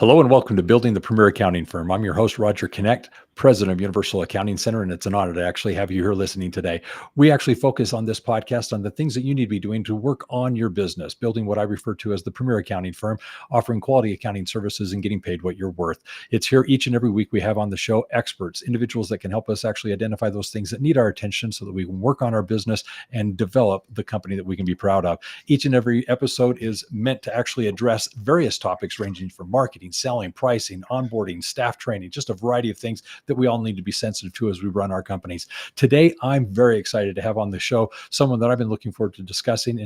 Hello and welcome to Building the Premier Accounting Firm. I'm your host, Roger Knecht, president of Universal Accounting Center, and it's an honor to actually have you here listening today. We actually focus on this podcast on the things that you need to be doing to work on your business, building what I refer to as the Premier Accounting Firm, offering quality accounting services and getting paid what you're worth. It's here each and every week we have on the show experts, individuals that can help us actually identify those things that need our attention so that we can work on our business and develop the company that we can be proud of. Each and every episode is meant to actually address various topics ranging from marketing, selling, pricing, onboarding, staff training, just a variety of things that we all need to be sensitive to as we run our companies. Today, I'm very excited to have on the show someone that I've been looking forward to discussing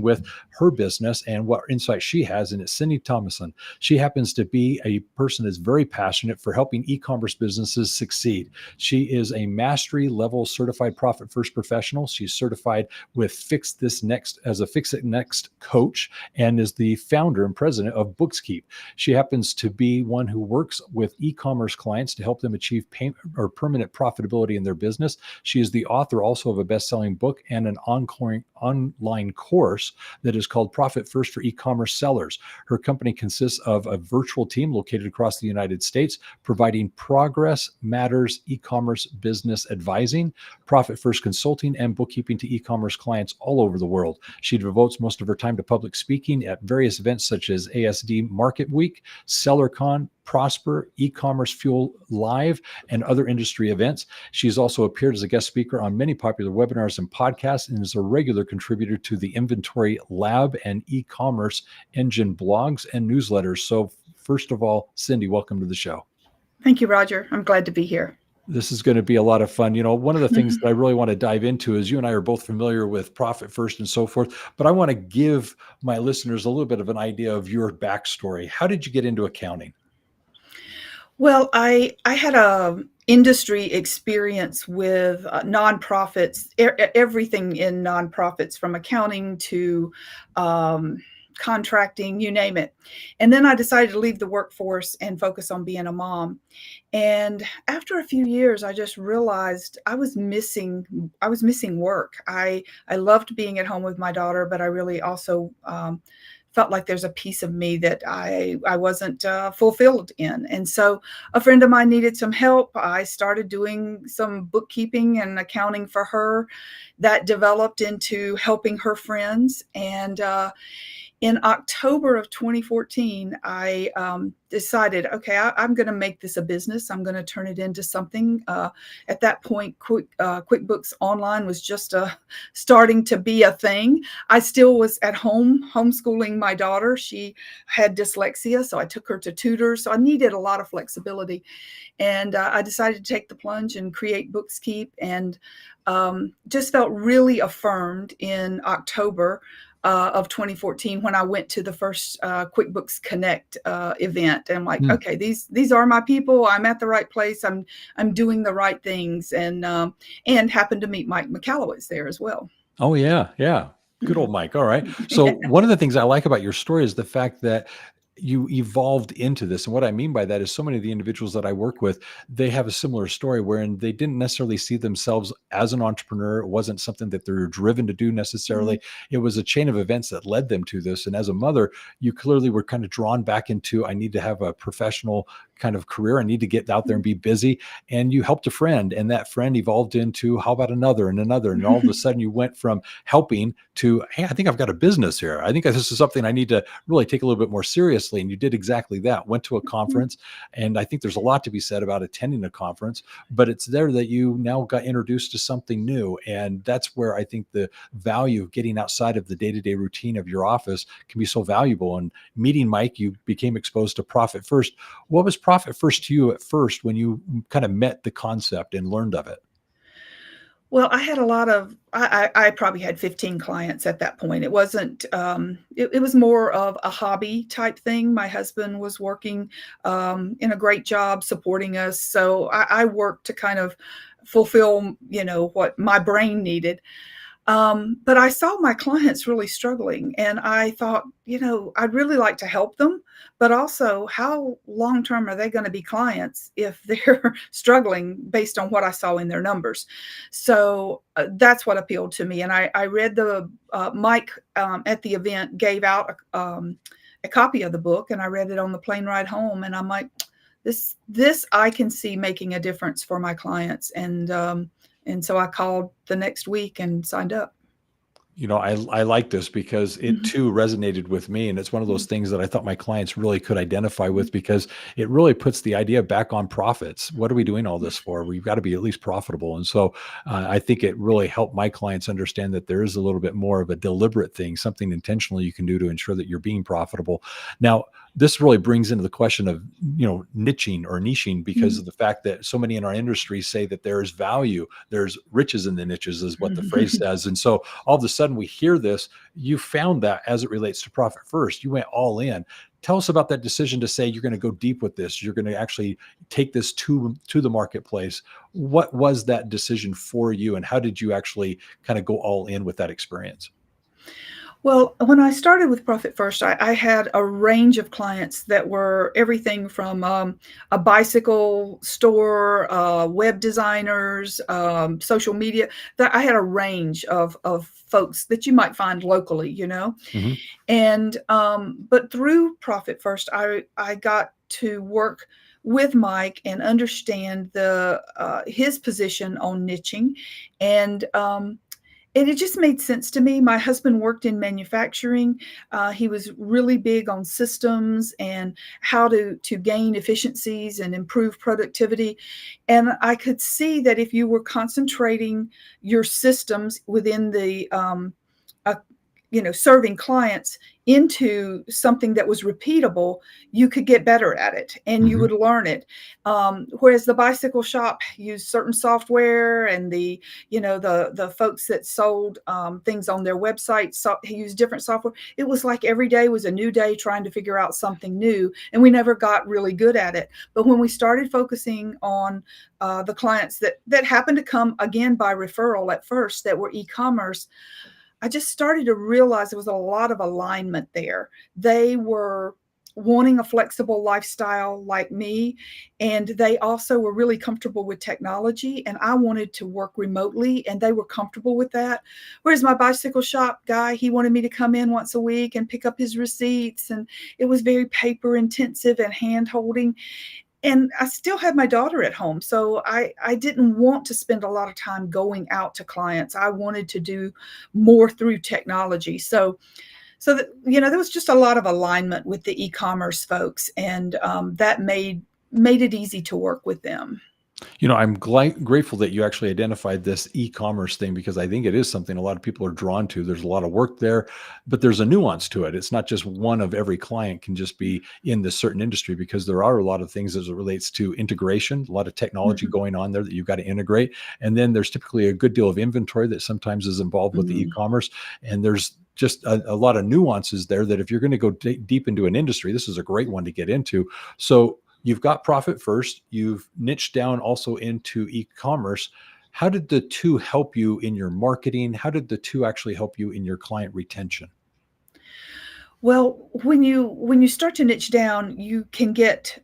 with her business and what insight she has, and it's Cyndi Thomason. She happens to be a person that's very passionate for helping e-commerce businesses succeed. She is a mastery level certified profit first professional. She's certified with Fix It Next coach and is the founder and president of Bookskeep. She happens to be one who works with e-commerce clients to help them achieve permanent profitability in their business. She is the author also of a best-selling book and an online course that is called Profit First for E-commerce Sellers. Her company consists of a virtual team located across the United States, providing Progress Matters e-commerce business advising, Profit First consulting, and bookkeeping to e-commerce clients all over the world. She devotes most of her time to public speaking at various events such as ASD Market Week, SellerCon, Prosper, E-commerce Fuel Live, and other industry events. She's also appeared as a guest speaker on many popular webinars and podcasts and is a regular contributor to the Inventory Lab and e-commerce engine blogs and newsletters. So first of all, Cyndi, welcome to the show. Thank you, Roger. I'm glad to be here. This is going to be a lot of fun. You know, one of the things that I really want to dive into is you and I are both familiar with Profit First and so forth, but I want to give my listeners a little bit of an idea of your backstory. How did you get into accounting? Well, I had a industry experience with nonprofits, everything in nonprofits, from accounting to contracting, you name it. And then I decided to leave the workforce and focus on being a mom. And after a few years, I just realized I was missing work. I loved being at home with my daughter, but I really also felt like there's a piece of me that I wasn't fulfilled in. And so a friend of mine needed some help. I started doing some bookkeeping and accounting for her. That developed into helping her friends. And in October of 2014, I decided, okay, I'm going to make this a business. I'm going to turn it into something. At that point, QuickBooks Online was just starting to be a thing. I still was at home homeschooling my daughter. She had dyslexia, so I took her to tutors. So I needed a lot of flexibility. And I decided to take the plunge and create Bookskeep, and just felt really affirmed in October of 2014 when I went to the first QuickBooks Connect event. And I'm like, okay, these are my people. I'm at the right place. I'm doing the right things, and happened to meet Mike McCalloway's there as well. Oh yeah, yeah. Good old Mike. All right. So one of the things I like about your story is the fact that you evolved into this. And what I mean by that is so many of the individuals that I work with, they have a similar story wherein they didn't necessarily see themselves as an entrepreneur. It wasn't something that they're driven to do necessarily. It was a chain of events that led them to this. And as a mother, you clearly were kind of drawn back into, I need to have a professional kind of career. I need to get out there and be busy. And you helped a friend, and that friend evolved into, how about another and another? And all of a sudden you went from helping to, hey, I think I've got a business here. I think this is something I need to really take a little bit more seriously. And you did exactly that. Went to a conference. And I think there's a lot to be said about attending a conference, but it's there that you now got introduced to something new. And that's where I think the value of getting outside of the day-to-day routine of your office can be so valuable. And meeting Mike, you became exposed to Profit First. What was Profit First to you at first when you kind of met the concept and learned of it? Well, I had I probably had 15 clients at that point. It wasn't, it was more of a hobby type thing. My husband was working in a great job supporting us. So I worked to kind of fulfill, what my brain needed. But I saw my clients really struggling, and I thought, I'd really like to help them, but also how long-term are they going to be clients if they're struggling based on what I saw in their numbers? So that's what appealed to me. And I read Mike at the event gave out a copy of the book, and I read it on the plane ride home, and I'm like, this I can see making a difference for my clients. And so I called the next week and signed up. I like this because it Mhm. too resonated with me. And it's one of those Mhm. things that I thought my clients really could identify with, because it really puts the idea back on profits. What are we doing all this for? We've got to be at least profitable. And so I think it really helped my clients understand that there is a little bit more of a deliberate thing, something intentional you can do to ensure that you're being profitable. Now, this really brings into the question of, niching or niching, because Mhm. of the fact that so many in our industry say that there's value, there's riches in the niches, is what the phrase says. And so all of a sudden we hear this. You found that as it relates to profit first, you went all in. Tell us about that decision to say you're going to go deep with this. You're going to actually take this to the marketplace. What was that decision for you, and how did you actually kind of go all in with that experience? Well, when I started with Profit First, I had a range of clients that were everything from a bicycle store, web designers, social media. That I had a range of folks that you might find locally, Mhm. And but through Profit First, I got to work with Mike and understand the his position on niching, and and it just made sense to me. My husband worked in manufacturing. He was really big on systems and how to gain efficiencies and improve productivity. And I could see that if you were concentrating your systems within the uh, serving clients into something that was repeatable, you could get better at it and you Mhm. would learn it. Whereas the bicycle shop used certain software, and the folks that sold things on their website used different software. It was like every day was a new day trying to figure out something new, and we never got really good at it. But when we started focusing on the clients that happened to come again by referral at first, that were e-commerce, I just started to realize there was a lot of alignment there. They were wanting a flexible lifestyle like me, and they also were really comfortable with technology, and I wanted to work remotely, and they were comfortable with that. Whereas my bicycle shop guy, he wanted me to come in once a week and pick up his receipts, and it was very paper intensive and hand holding. And I still had my daughter at home, so I didn't want to spend a lot of time going out to clients. I wanted to do more through technology. So that, there was just a lot of alignment with the e-commerce folks, and that made it easy to work with them. I'm grateful that you actually identified this e-commerce thing, because I think it is something a lot of people are drawn to. There's a lot of work there, but there's a nuance to it. It's not just one of every client can just be in this certain industry, because there are a lot of things as it relates to integration, a lot of technology Mhm. going on there that you've got to integrate. And then there's typically a good deal of inventory that sometimes is involved with the Mm. e-commerce. And there's just a lot of nuances there that if you're going to go deep into an industry, this is a great one to get into. So you've got profit first, you've niched down also into e-commerce. How did the two help you in your marketing? How did the two actually help you in your client retention? Well, when you start to niche down, you can get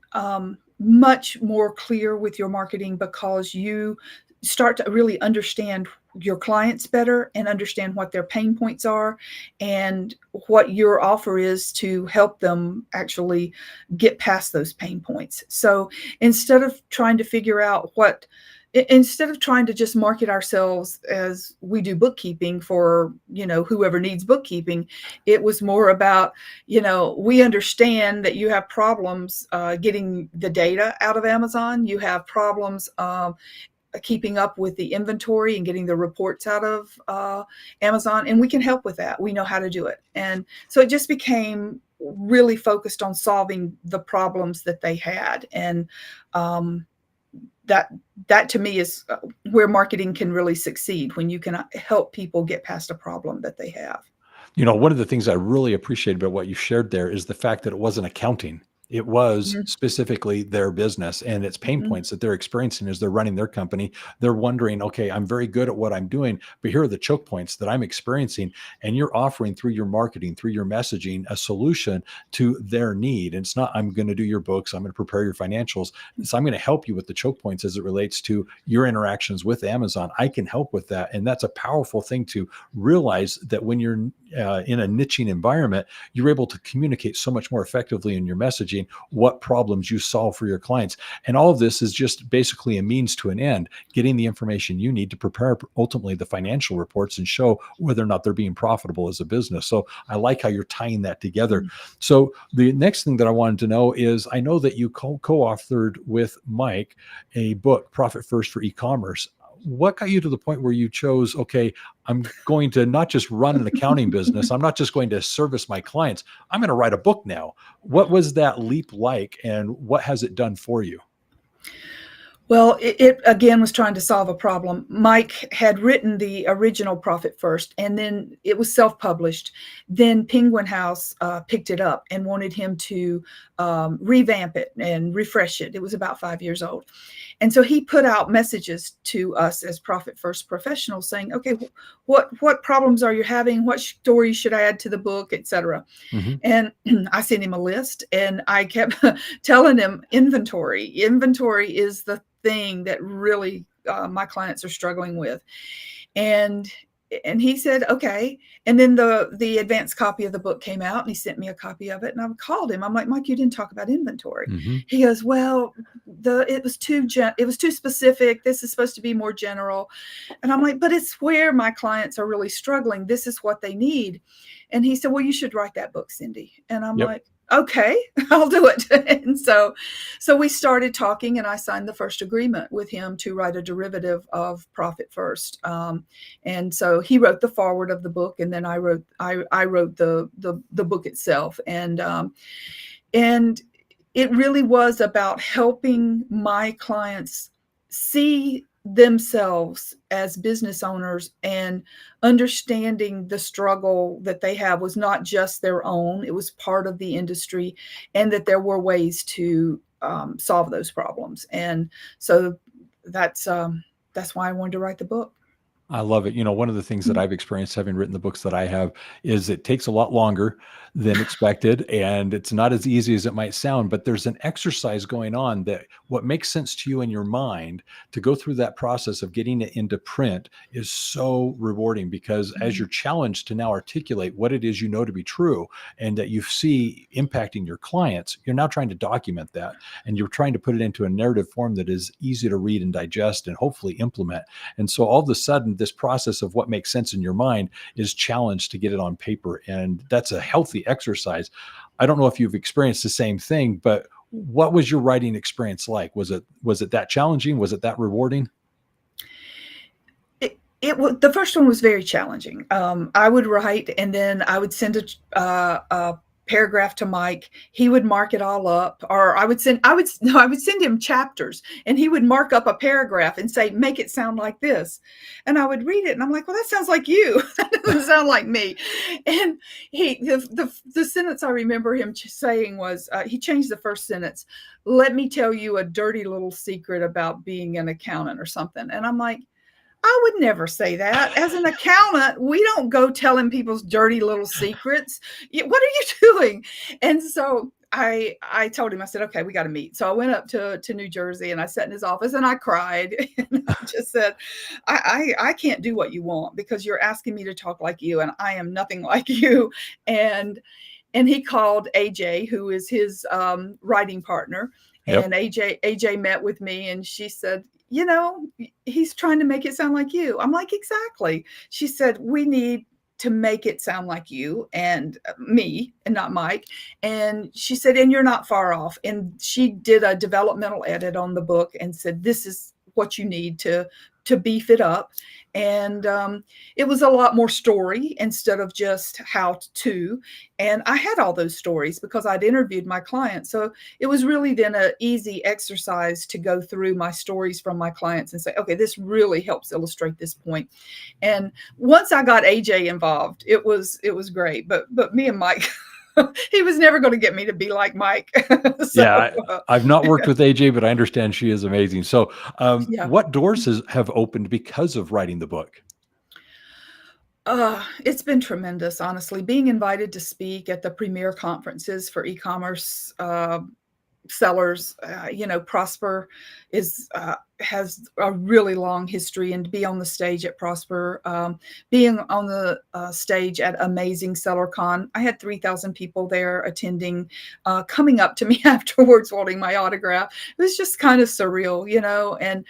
much more clear with your marketing, because you start to really understand your clients better and understand what their pain points are, and what your offer is to help them actually get past those pain points. So instead of trying to figure out instead of trying to just market ourselves as we do bookkeeping for, whoever needs bookkeeping, it was more about, we understand that you have problems getting the data out of Amazon. You have problems keeping up with the inventory and getting the reports out of Amazon, and we can help with that. We know how to do it. And so it just became really focused on solving the problems that they had. And um, that that to me is where marketing can really succeed, when you can help people get past a problem that they have. One of the things I really appreciate about what you shared there is the fact that it wasn't accounting. It was Mhm. specifically their business and its pain Mhm. points that they're experiencing as they're running their company. They're wondering, okay, I'm very good at what I'm doing, but here are the choke points that I'm experiencing. And you're offering through your marketing, through your messaging, a solution to their need. And it's not, I'm going to do your books, I'm going to prepare your financials. So I'm going to help you with the choke points as it relates to your interactions with Amazon. I can help with that. And that's a powerful thing to realize, that when you're in a niching environment, you're able to communicate so much more effectively in your messaging what problems you solve for your clients. And all of this is just basically a means to an end, getting the information you need to prepare ultimately the financial reports and show whether or not they're being profitable as a business. So I like how you're tying that together. So the next thing that I wanted to know is, I know that you co-authored with Mike a book, Profit First for E-commerce. What got you to the point where you chose, okay, I'm going to not just run an accounting business, I'm not just going to service my clients, I'm going to write a book now. What was that leap like, and what has it done for you? Well, it again was trying to solve a problem. Mike had written the original Profit First, and then it was self-published. Then Penguin House picked it up and wanted him to revamp it and refresh it. It was about 5 years old. And so he put out messages to us as Profit First professionals saying, okay, what problems are you having? What stories should I add to the book, etc. Mm-hmm. And I sent him a list, and I kept telling him inventory. Inventory is the thing that really my clients are struggling with. And he said, okay. And then the advanced copy of the book came out, and he sent me a copy of it. And I called him. I'm like, Mike, you didn't talk about inventory. Mm-hmm. He goes, well, it was too specific. This is supposed to be more general. And I'm like, but it's where my clients are really struggling. This is what they need. And he said, well, you should write that book, Cyndi. And I'm like, okay, I'll do it. And so we started talking, and I signed the first agreement with him to write a derivative of Profit First. And so he wrote the foreword of the book, and then I wrote the book itself. And it really was about helping my clients see themselves as business owners, and understanding the struggle that they have was not just their own, it was part of the industry, and that there were ways to solve those problems. And so that's why I wanted to write the book. I love it. One of the things that I've experienced having written the books that I have is it takes a lot longer than expected, and it's not as easy as it might sound, but there's an exercise going on that what makes sense to you in your mind to go through that process of getting it into print is so rewarding, because as you're challenged to now articulate what it is you know to be true and that you see impacting your clients, you're now trying to document that, and you're trying to put it into a narrative form that is easy to read and digest and hopefully implement. And so all of a sudden, this process of what makes sense in your mind is challenged to get it on paper. And that's a healthy exercise. I don't know if you've experienced the same thing, but what was your writing experience like? Was it that challenging? Was it that rewarding? The first one was very challenging. I would write, and then I would send a paragraph to Mike. He would mark it all up, or I would send him chapters, and he would mark up a paragraph and say, make it sound like this. And I would read it, and I'm like, well, that sounds like you. That doesn't sound like me. And the sentence I remember him saying was, he changed the first sentence. Let me tell you a dirty little secret about being an accountant or something. And I'm like, I would never say that. As an accountant, we don't go telling people's dirty little secrets. What are you doing? And so I told him, I said, okay, we got to meet. So I went up to New Jersey, and I sat in his office, and I cried. And I just said, I can't do what you want, because you're asking me to talk like you, and I am nothing like you. And he called AJ, who is his writing partner. Yep. And AJ met with me, and she said, he's trying to make it sound like you. I'm like, exactly. She said, we need to make it sound like you and me, and not Mike. And she said, and you're not far off. And she did a developmental edit on the book and said, this is what you need to beef it up. And it was a lot more story instead of just how to. And I had all those stories because I'd interviewed my clients. So it was really then an easy exercise to go through my stories from my clients and say, okay, this really helps illustrate this point. And once I got AJ involved, it was great. But me and Mike, he was never going to get me to be like Mike. I've not worked with AJ, but I understand she is amazing. So what doors have opened because of writing the book? It's been tremendous, honestly. Being invited to speak at the premier conferences for e-commerce sellers, Prosper has a really long history, and to be on the stage at Prosper, being on the stage at Amazing SellerCon, I had 3,000 people there attending, coming up to me afterwards wanting my autograph. It was just kind of surreal, and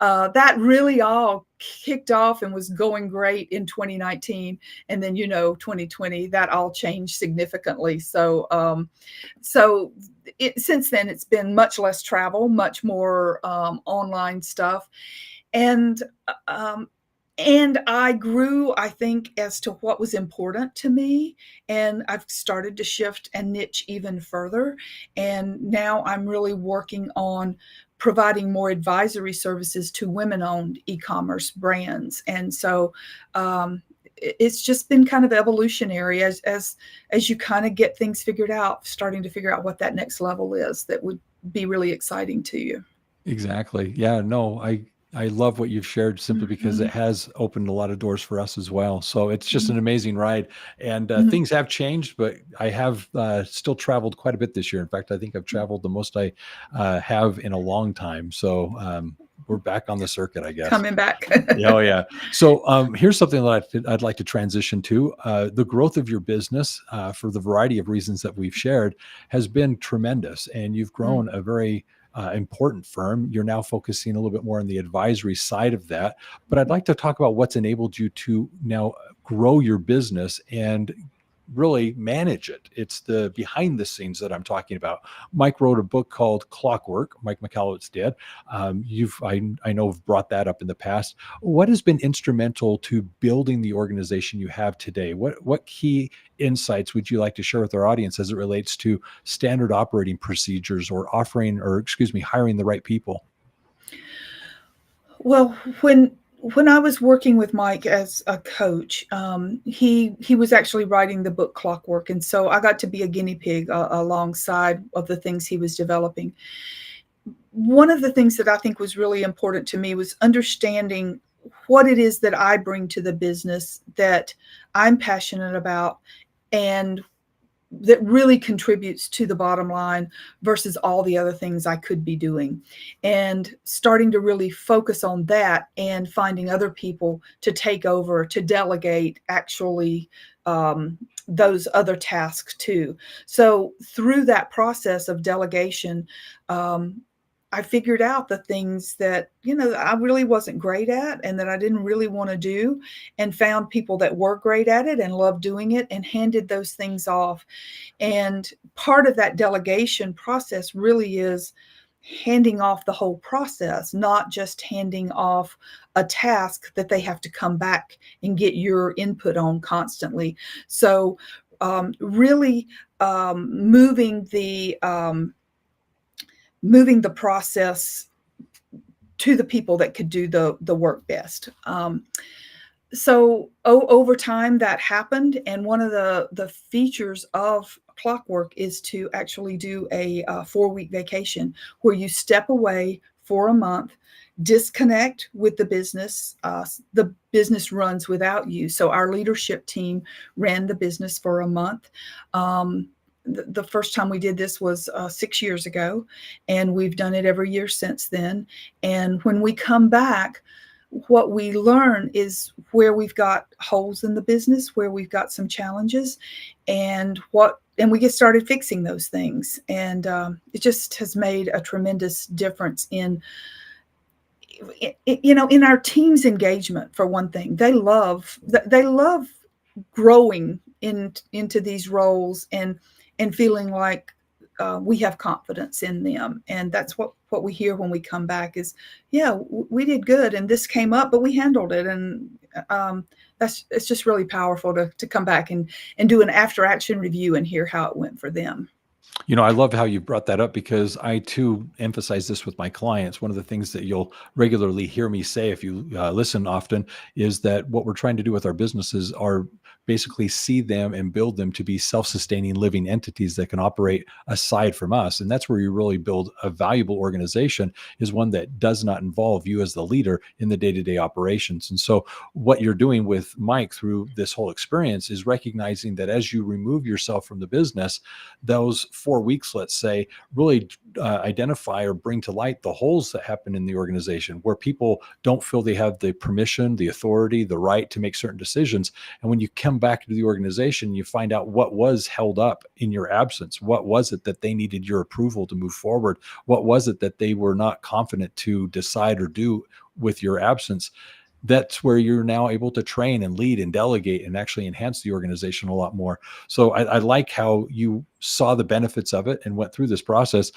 that really all kicked off and was going great in 2019. And then, 2020, that all changed significantly. So since then, it's been much less travel, much more online stuff. And I grew, I think, as to what was important to me. And I've started to shift and niche even further. And now I'm really working on providing more advisory services to women-owned e-commerce brands. And so it's just been kind of evolutionary as you kind of get things figured out, starting to figure out what that next level is that would be really exciting to you. Exactly. Yeah, no, I love what you've shared simply because it Mhm. has opened a lot of doors for us as well. So it's just an amazing ride. And Mhm. things have changed, but I have still traveled quite a bit this year. In fact, I think I've traveled the most I have in a long time. So we're back on the circuit, I guess. Coming back. Yeah, oh yeah. So here's something that I'd like to transition to. The growth of your business, for the variety of reasons that we've shared, has been tremendous, and you've Mm. grown a very important firm. You're now focusing a little bit more on the advisory side of that. But I'd like to talk about what's enabled you to now grow your business and really manage it. It's the behind the scenes that I'm talking about. Mike wrote a book called Clockwork. Mike McAllowitz did. I know have brought that up in the past. What has been instrumental to building the organization you have today? What key insights would you like to share with our audience as it relates to standard operating procedures or hiring the right people? Well, when I was working with Mike as a coach, he was actually writing the book Clockwork, and so I got to be a guinea pig alongside of the things he was developing. One of the things that I think was really important to me was understanding what it is that I bring to the business that I'm passionate about, and that really contributes to the bottom line versus all the other things I could be doing, and starting to really focus on that and finding other people to take over, to delegate actually those other tasks too. So through that process of delegation, I figured out the things that, I really wasn't great at and that I didn't really want to do, and found people that were great at it and loved doing it and handed those things off. And part of that delegation process really is handing off the whole process, not just handing off a task that they have to come back and get your input on constantly. So really moving the process to the people that could do the work best. So over time that happened, and one of the features of Clockwork is to actually do a 4-week vacation where you step away for a month, disconnect with the business. The business runs without you. So our leadership team ran the business for a month. The first time we did this was 6 years ago, and we've done it every year since then. And when we come back, what we learn is where we've got holes in the business, where we've got some challenges, and we get started fixing those things. And it just has made a tremendous difference in our team's engagement. For one thing, they love growing into these roles and feeling like we have confidence in them. And that's what we hear when we come back is, yeah, we did good and this came up, but we handled it. And it's just really powerful to come back and do an after action review and hear how it went for them. I love how you brought that up because I too emphasize this with my clients. One of the things that you'll regularly hear me say if you listen often is that what we're trying to do with our businesses are basically see them and build them to be self-sustaining living entities that can operate aside from us. And that's where you really build a valuable organization, is one that does not involve you as the leader in the day-to-day operations. And so what you're doing with Mike through this whole experience is recognizing that as you remove yourself from the business, those 4 weeks, let's say, really identify or bring to light the holes that happen in the organization where people don't feel they have the permission, the authority, the right to make certain decisions. And when you come back to the organization, you find out what was held up in your absence. What was it that they needed your approval to move forward? What was it that they were not confident to decide or do with your absence? That's where you're now able to train and lead and delegate and actually enhance the organization a lot more. So I like how you saw the benefits of it and went through this process.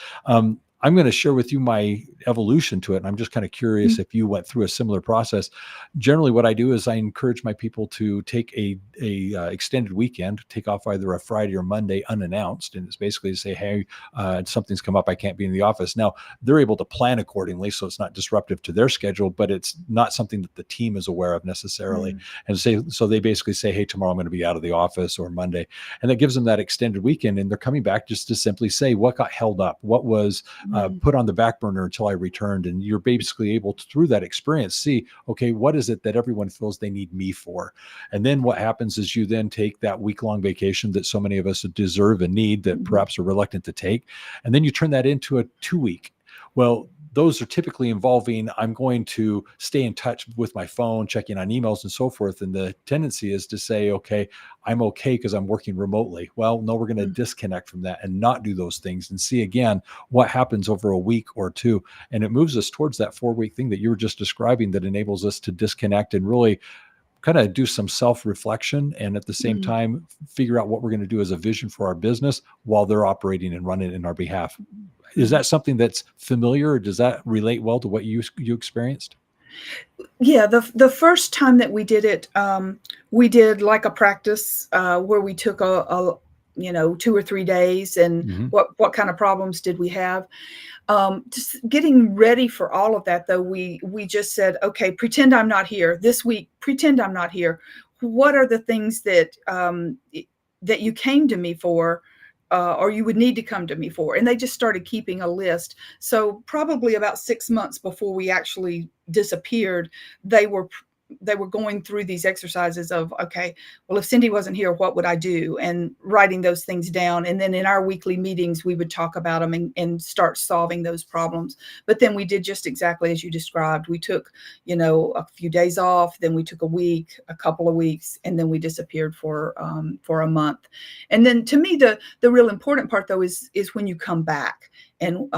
I'm going to share with you my evolution to it. And I'm just kind of curious if you went through a similar process. Generally, what I do is I encourage my people to take a extended weekend, take off either a Friday or Monday unannounced. And it's basically to say, hey, something's come up. I can't be in the office. Now, they're able to plan accordingly, so it's not disruptive to their schedule, but it's not something that the team is aware of necessarily. And so they basically say, hey, tomorrow I'm going to be out of the office, or Monday. And that gives them that extended weekend. And they're coming back just to simply say, what got held up? What was put on the back burner until I returned? And you're basically able to, through that experience, see, okay, what is it that everyone feels they need me for? And then what happens is you then take that week-long vacation that so many of us deserve and need, that perhaps are reluctant to take. And then you turn that into a 2-week. Well, those are typically involving, I'm going to stay in touch with my phone, checking on emails and so forth. And the tendency is to say, okay, I'm okay because I'm working remotely. Well, no, we're going to disconnect from that and not do those things and see again what happens over a week or two. And it moves us towards that 4-week thing that you were just describing, that enables us to disconnect and really kind of do some self-reflection, and at the same time figure out what we're going to do as a vision for our business while they're operating and running in our behalf. Is that something that's familiar, or does that relate well to what you experienced? Yeah, the first time that we did it, we did like a practice where we took a 2 or 3 days, and what kind of problems did we have? Just getting ready for all of that, though, we just said, okay, pretend I'm not here this week. Pretend I'm not here. What are the things that that you came to me for, or you would need to come to me for? And they just started keeping a list. So probably about 6 months before we actually disappeared, they were going through these exercises of, okay, well, if Cyndi wasn't here, what would I do? And writing those things down. And then in our weekly meetings, we would talk about them and start solving those problems. But then we did just exactly as you described. We took, a few days off, then we took a week, a couple of weeks, and then we disappeared for a month. And then to me, the real important part, though, is when you come back. And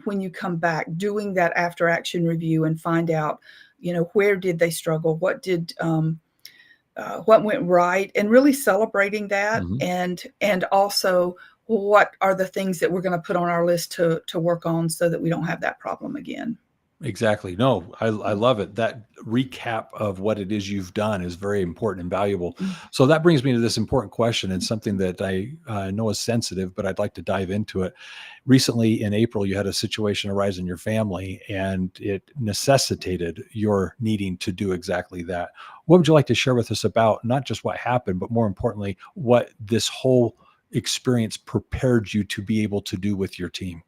when you come back, doing that after action review and find out, where did they struggle? What went right? And really celebrating that, and also what are the things that we're going to put on our list to work on so that we don't have that problem again. Exactly. No, I love it. That recap of what it is you've done is very important and valuable. So that brings me to this important question, and something that I know is sensitive, but I'd like to dive into it. Recently in April, you had a situation arise in your family, and it necessitated your needing to do exactly that. What would you like to share with us about not just what happened, but more importantly, what this whole experience prepared you to be able to do with your team?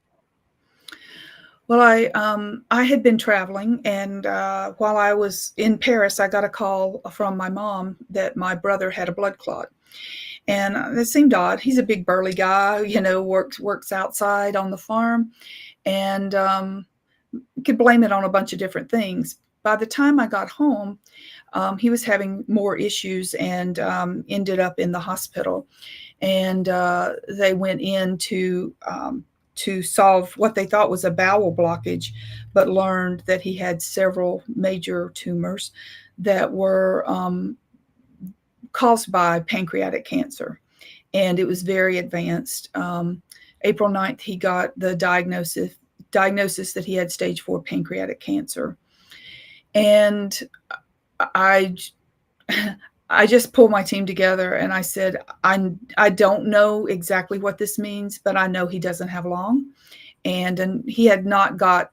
Well, I had been traveling, and while I was in Paris, I got a call from my mom that my brother had a blood clot. And it seemed odd. He's a big burly guy, works outside on the farm, and could blame it on a bunch of different things. By the time I got home, he was having more issues and ended up in the hospital. And they went in to solve what they thought was a bowel blockage, but learned that he had several major tumors that were caused by pancreatic cancer. And it was very advanced. April 9th, he got the diagnosis that he had stage 4 pancreatic cancer. And I just pulled my team together and I said, I don't know exactly what this means, but I know he doesn't have long. And he had not got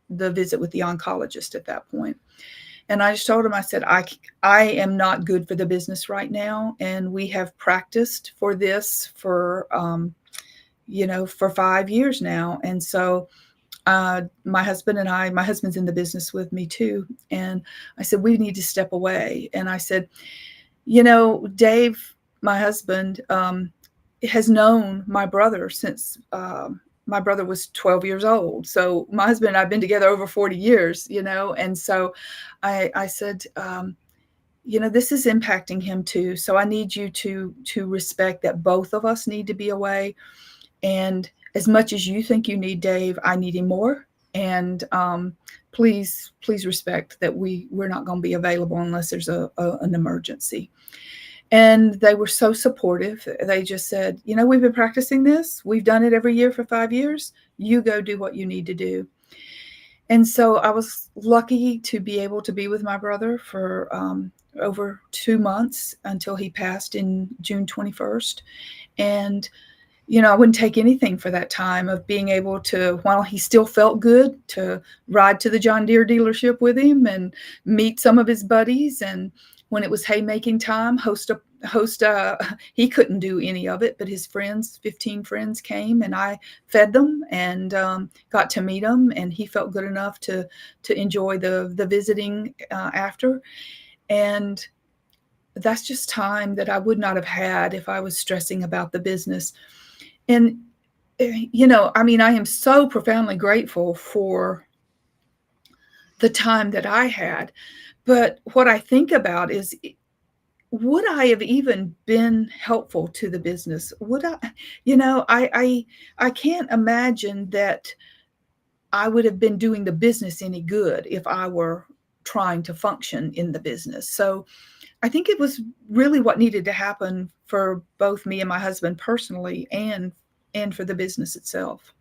the visit with the oncologist at that point. And I just told him, I said, I am not good for the business right now. And we have practiced for this for 5 years now. And so my husband's in the business with me too. And I said, we need to step away. And I said, Dave, my husband, has known my brother since my brother was 12 years old. So my husband and I have been together over 40 years, and so I said, this is impacting him too. So I need you to respect that both of us need to be away. And as much as you think you need Dave, I need him more. And please respect that we're not going to be available unless there's an emergency. And they were so supportive. They just said, we've been practicing this. We've done it every year for 5 years. You go do what you need to do. And so I was lucky to be able to be with my brother for over 2 months until he passed in June 21st. And I wouldn't take anything for that time of being able to, while he still felt good, to ride to the John Deere dealership with him and meet some of his buddies. And when it was haymaking time, he couldn't do any of it, but his friends, 15 friends came, and I fed them and got to meet them. And he felt good enough to enjoy the visiting after. And that's just time that I would not have had if I was stressing about the business. And, I am so profoundly grateful for the time that I had. But what I think about is, would I have even been helpful to the business? Would I can't imagine that I would have been doing the business any good if I were trying to function in the business. So I think it was really what needed to happen for both me and my husband personally, and for the business itself.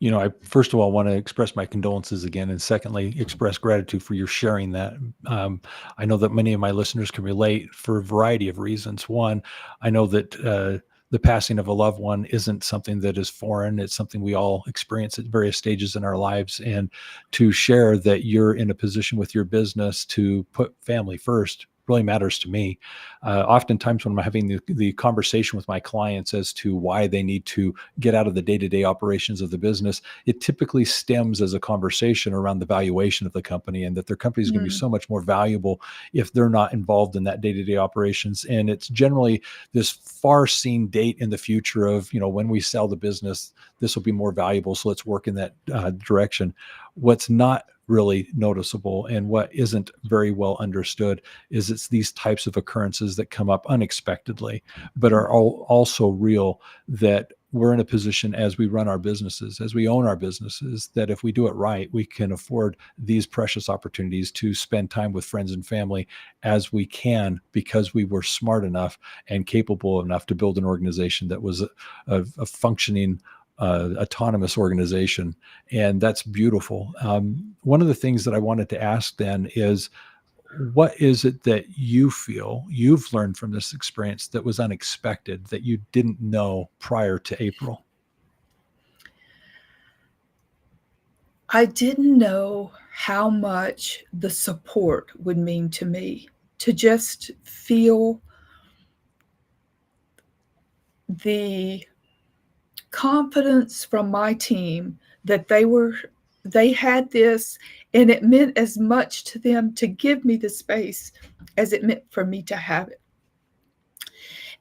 I first of all want to express my condolences again, and secondly, express gratitude for your sharing that. I know that many of my listeners can relate for a variety of reasons. One, I know that the passing of a loved one isn't something that is foreign. It's something we all experience at various stages in our lives. And to share that you're in a position with your business to put family first really matters to me. Oftentimes when I'm having the conversation with my clients as to why they need to get out of the day-to-day operations of the business, it typically stems as a conversation around the valuation of the company, and that their company is going to be so much more valuable if they're not involved in that day-to-day operations. And it's generally this far-seen date in the future of, when we sell the business, this will be more valuable, so let's work in that direction. What's not really noticeable and what isn't very well understood is it's these types of occurrences that come up unexpectedly, but are also real, that we're in a position as we run our businesses, as we own our businesses, that if we do it right, we can afford these precious opportunities to spend time with friends and family as we can, because we were smart enough and capable enough to build an organization that was a functioning autonomous organization. And that's beautiful. One of the things that I wanted to ask then is, what is it that you feel you've learned from this experience that was unexpected, that you didn't know prior to April? I didn't know how much the support would mean to me, to just feel the confidence from my team that they had this, and it meant as much to them to give me the space as it meant for me to have it,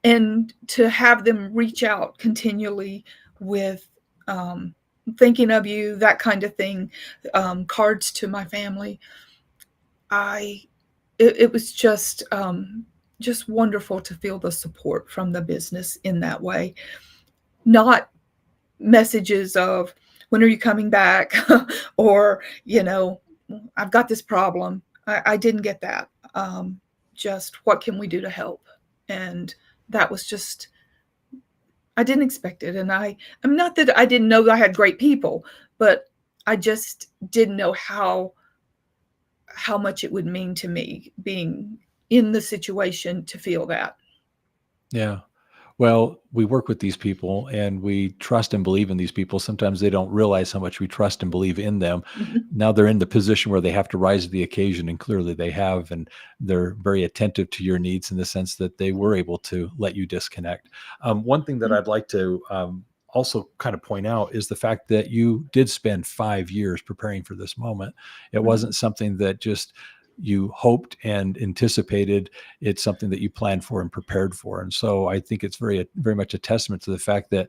and to have them reach out continually with thinking of you, that kind of thing, cards to my family. It was just wonderful to feel the support from the business in that way. Not messages of, when are you coming back? Or, I've got this problem. I didn't get that. Just, what can we do to help? And that was just, I didn't expect it. And I'm not that I didn't know I had great people, but I just didn't know how much it would mean to me being in the situation to feel that. Yeah. Well, we work with these people and we trust and believe in these people. Sometimes they don't realize how much we trust and believe in them. Now they're in the position where they have to rise to the occasion, and clearly they have, and they're very attentive to your needs in the sense that they were able to let you disconnect. One thing that I'd like to also kind of point out is the fact that you did spend 5 years preparing for this moment. It wasn't something that just you hoped and anticipated. It's something that you planned for and prepared for. And so I think it's very, very much a testament to the fact that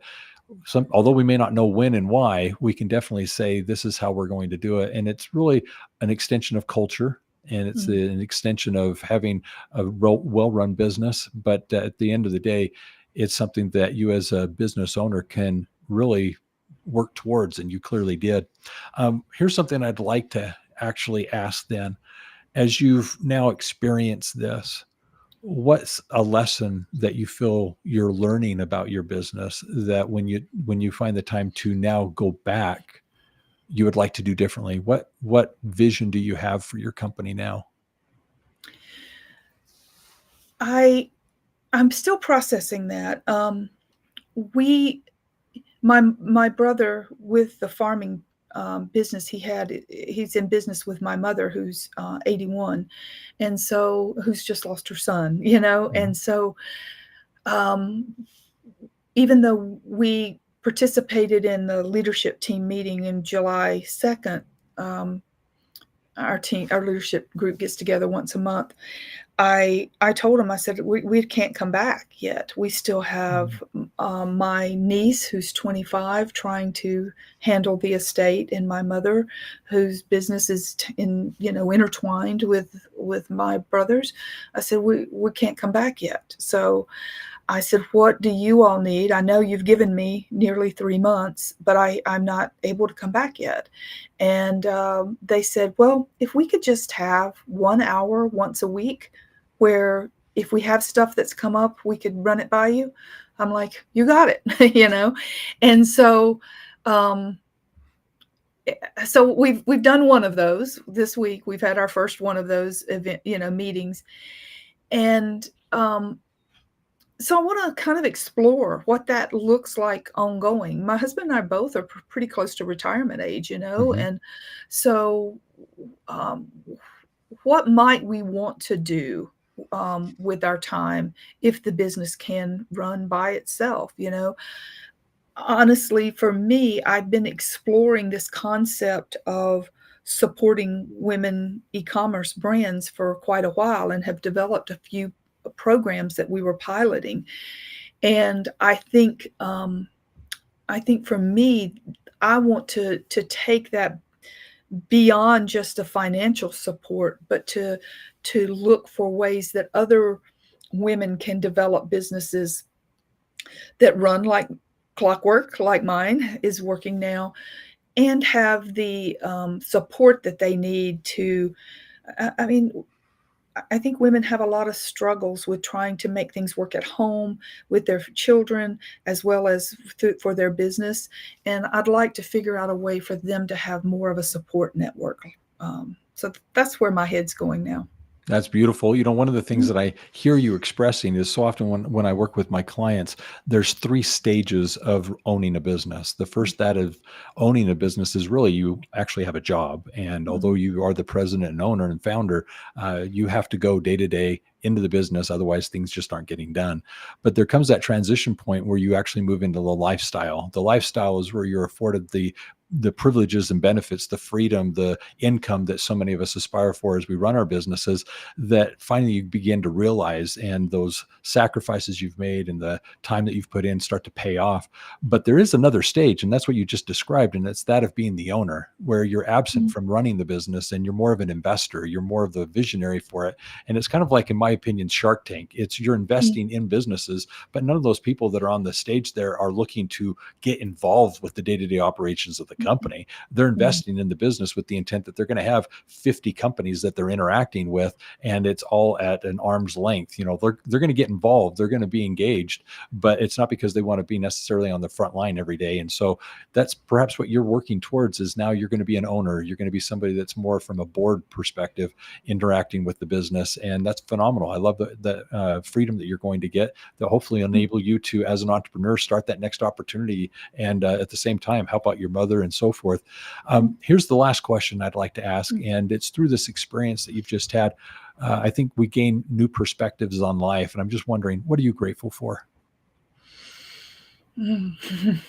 although we may not know when and why, we can definitely say this is how we're going to do it. And it's really an extension of culture. And it's Mm. an extension of having a well-run business. But at the end of the day, it's something that you as a business owner can really work towards, and you clearly did. Here's something I'd like to actually ask then. As you've now experienced this, what's a lesson that you feel you're learning about your business that when you find the time to now go back, you would like to do differently? What vision do you have for your company now? I'm still processing that. We my brother with the farming business he's in business with my mother who's 81, and so who's just lost her son, Mhm. and so um, even though we participated in the leadership team meeting in July 2nd, um, our leadership group gets together once a month. I told him, I said, we can't come back yet. We still have my niece who's 25 trying to handle the estate, and my mother whose business is intertwined with my brother's. I said we can't come back yet. So I said, what do you all need? I know you've given me nearly 3 months, but I'm not able to come back yet. And they said, well, if we could just have 1 hour once a week where if we have stuff that's come up, we could run it by you. I'm like, you got it, And um, so we've done one of those this week. We've had our first one of those meetings. And so I want to kind of explore what that looks like ongoing. My husband and I both are pretty close to retirement age, Mhm. and so um, what might we want to do with our time if the business can run by itself? Honestly, for me, I've been exploring this concept of supporting women e-commerce brands for quite a while and have developed a few programs that we were piloting. And I think for me, I want to take that beyond just a financial support, but to look for ways that other women can develop businesses that run like clockwork, like mine is working now, and have the support that they need to. I mean, I think women have a lot of struggles with trying to make things work at home with their children as well as for their business. And I'd like to figure out a way for them to have more of a support network. So that's where my head's going now. That's beautiful. One of the things Mm. that I hear you expressing is so often when I work with my clients, there's three stages of owning a business. The first, that of owning a business, is really you actually have a job. And although Mhm. you are the president and owner and founder, you have to go day to day into the business. Otherwise, things just aren't getting done. But there comes that transition point where you actually move into the lifestyle. The lifestyle is where you're afforded the privileges and benefits, the freedom, the income that so many of us aspire for as we run our businesses, that finally you begin to realize, and those sacrifices you've made and the time that you've put in start to pay off. But there is another stage, and that's what you just described, and it's that of being the owner, where you're absent Mhm. from running the business and you're more of an investor, you're more of the visionary for it. And it's kind of like, in my opinion, Shark Tank. It's you're Mhm. investing in businesses, but none of those people that are on the stage there are looking to get involved with the day-to-day operations of the Mhm. company. They're Mhm. investing in the business with the intent that they're going to have 50 companies that they're interacting with, and it's all at an arm's length. They're going to get involved, they're going to be engaged, but it's not because they want to be necessarily on the front line every day. And so that's perhaps what you're working towards, is now you're going to be an owner, you're going to be somebody that's more from a board perspective interacting with the business. And that's phenomenal. I love the freedom that you're going to get, that hopefully enable you to, as an entrepreneur, start that next opportunity, and at the same time help out your mother and so forth. Here's the last question I'd like to ask, Mhm. and it's through this experience that you've just had. I think we gain new perspectives on life, and I'm just wondering, what are you grateful for? Mhm.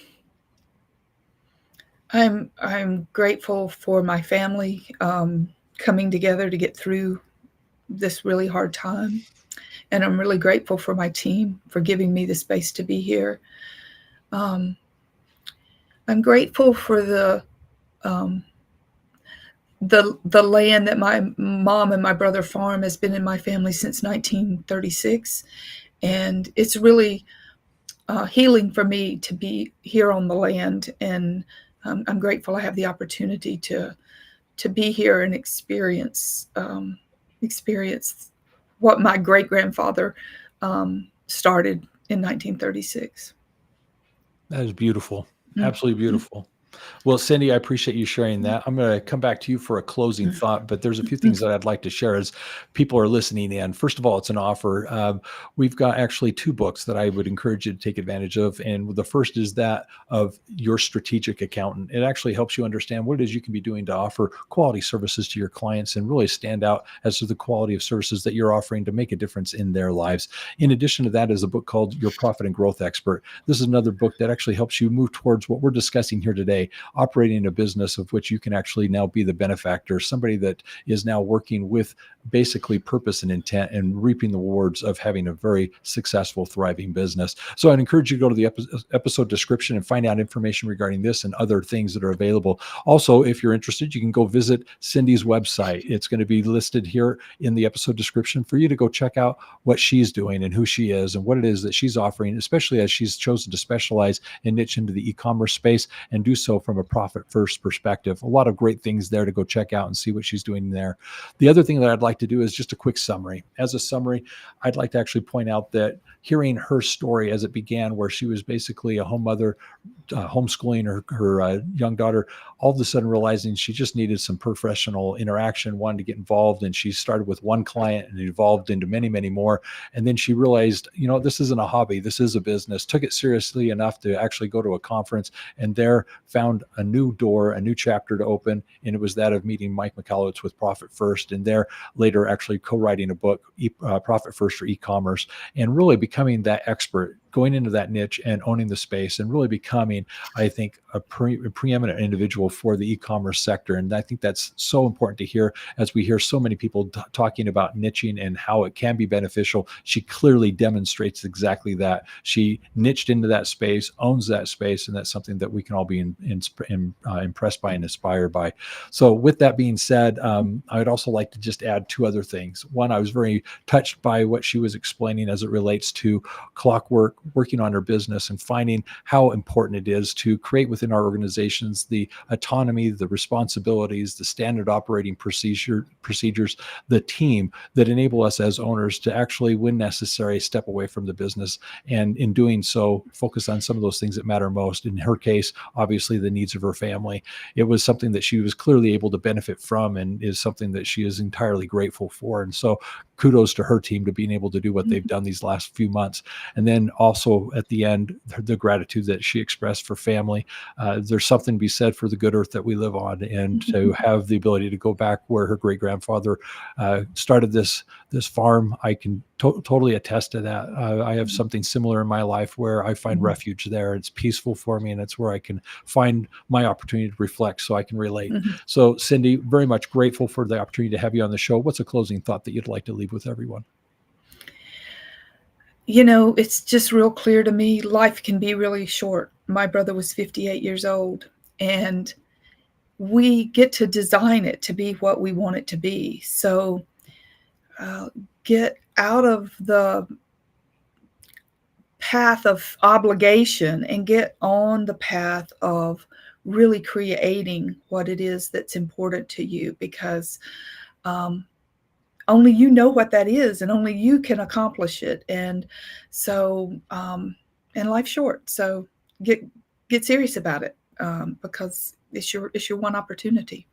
I'm grateful for my family coming together to get through this really hard time, and I'm really grateful for my team for giving me the space to be here. Um, I'm grateful for um, the land that my mom and my brother farm has been in my family since 1936, and it's really healing for me to be here on the land. And I'm grateful I have the opportunity to be here and experience what my great grandfather started in 1936. That is beautiful. Absolutely Mhm. beautiful. Well, Cyndi, I appreciate you sharing that. I'm going to come back to you for a closing thought, but there's a few things that I'd like to share as people are listening in. First of all, it's an offer. We've got actually two books that I would encourage you to take advantage of. And the first is that of Your Strategic Accountant. It actually helps you understand what it is you can be doing to offer quality services to your clients and really stand out as to the quality of services that you're offering to make a difference in their lives. In addition to that is a book called Your Profit and Growth Expert. This is another book that actually helps you move towards what we're discussing here today, operating a business of which you can actually now be the benefactor, somebody that is now working with basically purpose and intent and reaping the rewards of having a very successful, thriving business. So I'd encourage you to go to the episode description and find out information regarding this and other things that are available. Also, if you're interested, you can go visit Cyndi's website. It's going to be listed here in the episode description for you to go check out what she's doing and who she is and what it is that she's offering, especially as she's chosen to specialize and niche into the e-commerce space and do so from a profit first perspective. A lot of great things there to go check out and see what she's doing there. The other thing that I'd like to do is just a quick summary. As a summary, I'd like to actually point out that hearing her story as it began, where she was basically a home mother, homeschooling her young daughter, all of a sudden realizing she just needed some professional interaction, wanted to get involved. And she started with one client and it evolved into many, many more. And then she realized, this isn't a hobby. This is a business. Took it seriously enough to actually go to a conference and there found a new door, a new chapter to open. And it was that of meeting Mike Michalowicz with Profit First. And there later actually co-writing a book, Profit First for E-commerce, and really becoming that expert, going into that niche and owning the space and really becoming, I think, a preeminent individual for the e-commerce sector. And I think that's so important to hear as we hear so many people talking about niching and how it can be beneficial. She clearly demonstrates exactly that. She niched into that space, owns that space, and that's something that we can all be impressed by and inspired by. So with that being said, I would also like to just add two other things. One, I was very touched by what she was explaining as it relates to Clockwork, working on her business and finding how important it is to create within our organizations the autonomy, the responsibilities, the standard operating procedures, the team that enable us as owners to actually, when necessary, step away from the business. And in doing so, focus on some of those things that matter most. In her case, obviously the needs of her family. It was something that she was clearly able to benefit from and is something that she is entirely grateful for. And so kudos to her team to being able to do what they've done these last few months. And then also at the end, the gratitude that she expressed for family. There's something to be said for the good earth that we live on, and to have the ability to go back where her great grandfather started this farm. I can totally attest to that. I have something similar in my life where I find refuge there. It's peaceful for me, and it's where I can find my opportunity to reflect so I can relate. So Cyndi, very much grateful for the opportunity to have you on the show. What's a closing thought that you'd like to leave with everyone? It's just real clear to me, life can be really short. My brother was 58 years old, and we get to design it to be what we want it to be. So get out of the path of obligation and get on the path of really creating what it is that's important to you, because only you know what that is, and only you can accomplish it. And so, and life's short, so get serious about it, because it's your one opportunity.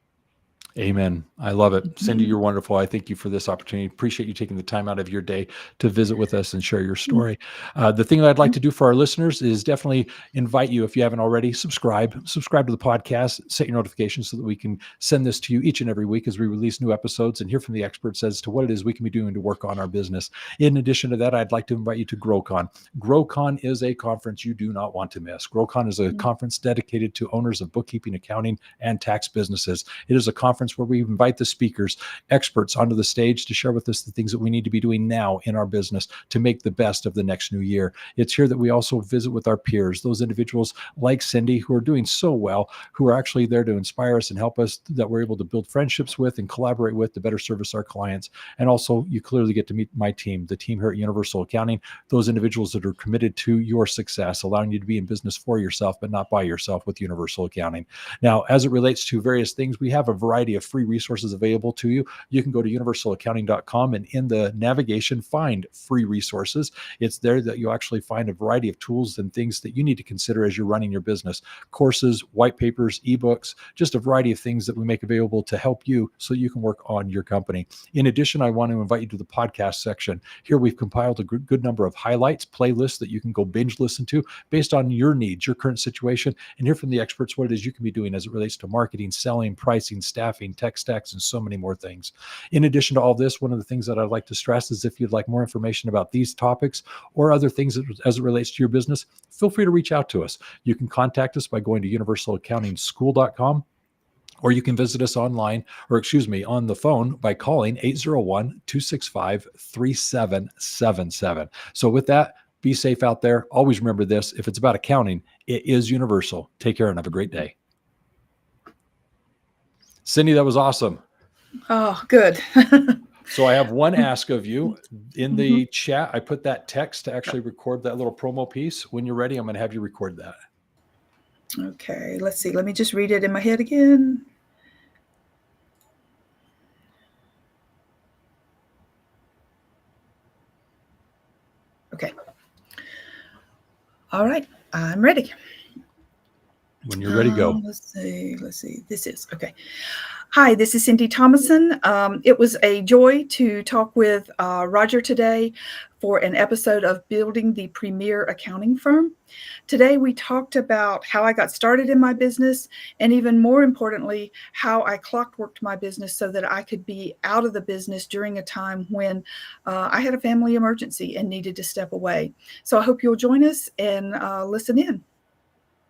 Amen. I love it. Cyndi, you're wonderful. I thank you for this opportunity. Appreciate you taking the time out of your day to visit with us and share your story. The thing that I'd like to do for our listeners is definitely invite you, if you haven't already, subscribe to the podcast, set your notifications so that we can send this to you each and every week as we release new episodes and hear from the experts as to what it is we can be doing to work on our business. In addition to that, I'd like to invite you to GrowCon. GrowCon is a conference you do not want to miss. GrowCon is a conference dedicated to owners of bookkeeping, accounting, and tax businesses. It is a conference conference where we invite the speakers, experts onto the stage to share with us the things that we need to be doing now in our business to make the best of the next new year. It's here that we also visit with our peers, those individuals like Cyndi who are doing so well, who are actually there to inspire us and help us, that we're able to build friendships with and collaborate with to better service our clients. And also, you clearly get to meet my team, the team here at Universal Accounting, those individuals that are committed to your success, allowing you to be in business for yourself, but not by yourself with Universal Accounting. Now, as it relates to various things, we have a variety of free resources available to you. You can go to universalaccounting.com and in the navigation, find free resources. It's there that you'll actually find a variety of tools and things that you need to consider as you're running your business. Courses, white papers, ebooks, just a variety of things that we make available to help you so you can work on your company. In addition, I want to invite you to the podcast section. Here we've compiled a good number of highlights, playlists that you can go binge listen to based on your needs, your current situation, and hear from the experts what it is you can be doing as it relates to marketing, selling, pricing, staffing, tech stacks, and so many more things. In addition to all this, one of the things that I'd like to stress is if you'd like more information about these topics or other things as it relates to your business, feel free to reach out to us. You can contact us by going to universalaccountingschool.com, or you can visit us online, on the phone by calling 801-265-3777. So with that, be safe out there. Always remember this: if it's about accounting, it is universal. Take care and have a great day. Cyndi, that was awesome. Oh, good. So I have one ask of you. In the chat, I put that text to actually record that little promo piece. When you're ready, I'm going to have you record that. Okay, let's see. Let me just read it in my head again. Okay. All right, I'm ready. When you're ready, go. Let's see. This is okay. Hi, this is Cyndi Thomason. It was a joy to talk with Roger today for an episode of Building the Premier Accounting Firm. Today, we talked about how I got started in my business, and even more importantly, how I clockworked my business so that I could be out of the business during a time when I had a family emergency and needed to step away. So I hope you'll join us and listen in.